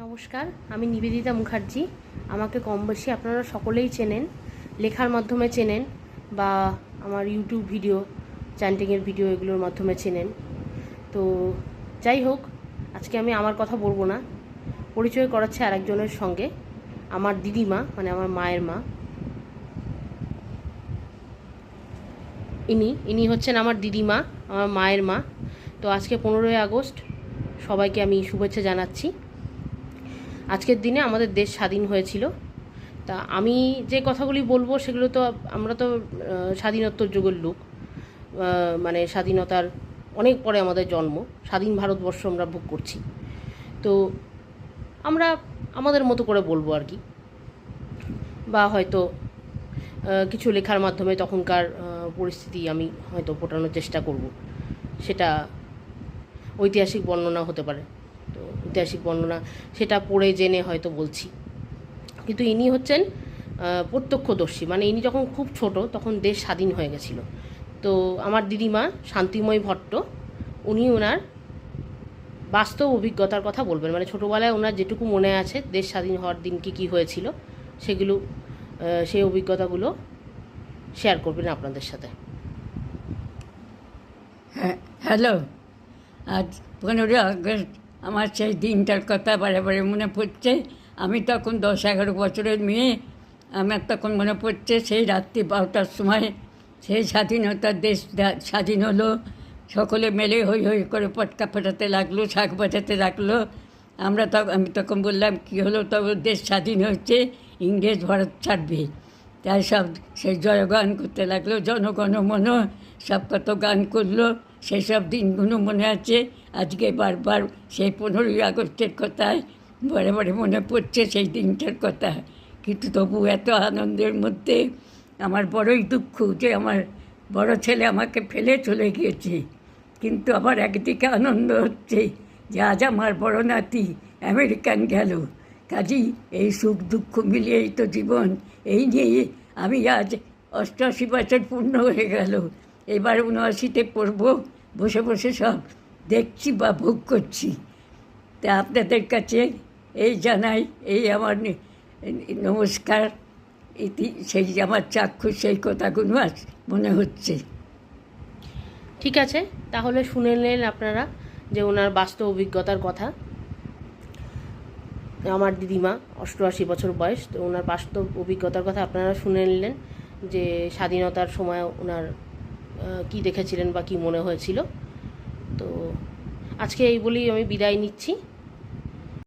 নমস্কার, আমি নিবেদিতা মুখার্জি। আমাকে কম বেশি আপনারা সকলেই চেনেন, লেখার মাধ্যমে চেনেন বা আমার ইউটিউব ভিডিও, চ্যান্টিংয়ের ভিডিও এগুলোর মাধ্যমে চেনেন। তো যাই হোক, আজকে আমি আমার কথা বলবো না, পরিচয় করাচ্ছে আরেকজনের সঙ্গে, আমার দিদিমা, মানে আমার মায়ের মা। ইনি হচ্ছেন আমার দিদিমা, আমার মায়ের মা। তো আজকে 15ই আগস্ট, সবাইকে আমি শুভেচ্ছা জানাচ্ছি। আজকের দিনে আমাদের দেশ স্বাধীন হয়েছিল। তা আমি যে কথাগুলি বলবো সেগুলো তো আমরা তো স্বাধীনোত্তর যুগের লোক, মানে স্বাধীনতার অনেক পরে আমাদের জন্ম, স্বাধীন ভারতবর্ষ আমরা ভোগ করছি। তো আমরা আমাদের মতো করে বলবো আর কি, বা হয়তো কিছু লেখার মাধ্যমে তখনকার পরিস্থিতি আমি হয়তো ফোটানোর চেষ্টা করব। সেটা ঐতিহাসিক বর্ণনা হতে পারে, তো ঐতিহাসিক বর্ণনা সেটা পড়ে জেনে হয়তো বলছি। কিন্তু ইনি হচ্ছেন প্রত্যক্ষদর্শী, মানে ইনি যখন খুব ছোট তখন দেশ স্বাধীন হয়ে গেছিল। তো আমার দিদিমা শান্তিময়ী ভট্ট, উনি ওনার বাস্তব অভিজ্ঞতার কথা বলবেন, মানে ছোটোবেলায় ওনার যেটুকু মনে আছে দেশ স্বাধীন হওয়ার দিন কী হয়েছিল সেগুলো, সেই অভিজ্ঞতাগুলো শেয়ার করবেন আপনাদের সাথে। হ্যাঁ, হ্যালো। আজ 15ই আগস্ট, আমার সেই দিনটার কথা বারে বারে মনে পড়ছে। আমি তখন 10-11 বছরের মেয়ে। আমার তখন মনে পড়ছে সেই রাত্রি 12টার সময় সেই স্বাধীনতার দেশ স্বাধীন হলো। সকলে মেলে হই হই করে পটকা ফোটাতে লাগলো, শাঁখ বাজাতে লাগলো। আমি তখন বললাম, কী হলো, তবে দেশ স্বাধীন হয়েছে, ইংরেজ ভারত ছাড়বে। তাই সব সেই জয়গান করতে লাগলো, জনগণ মন, সব কত গান করলো। সেই সব দিনগুলো মনে আছে। আজকে বারবার সেই 15ই আগস্টের কথায় বারে বারে মনে পড়ছে সেই দিনটার কথা। কিন্তু তবু এত আনন্দের মধ্যে আমার বড়ই দুঃখ যে আমার বড় ছেলে আমাকে ফেলে চলে গিয়েছে। কিন্তু আবার একদিকে আনন্দ হচ্ছে যে আজ আমার বড় নাতি আমেরিকান গেল। কাজেই এই সুখ দুঃখ মিলিয়েই তো জীবন। এই নিয়ে আমি আজ 88 বছর পূর্ণ হয়ে গেল। এবার 79তে পড়ব। বসে বসে সব দেখছি বা ভোগ করছি। তা আপনাদের কাছে এই জানাই, এই আমার নমস্কার। সেই আমার চাক্ষুষ সেই কথাগুলো আজ মনে হচ্ছে। ঠিক আছে, তাহলে শুনে নিলেন আপনারা যে ওনার বাস্তব অভিজ্ঞতার কথা। আমার দিদিমা 88 বছর বয়স, তো ওনার বাস্তব অভিজ্ঞতার কথা আপনারা শুনে নিলেন যে স্বাধীনতার সময় ওনার কী দেখেছিলেন বা কী মনে হয়েছিল। তো আজকে এই বলেই আমি বিদায় নিচ্ছি।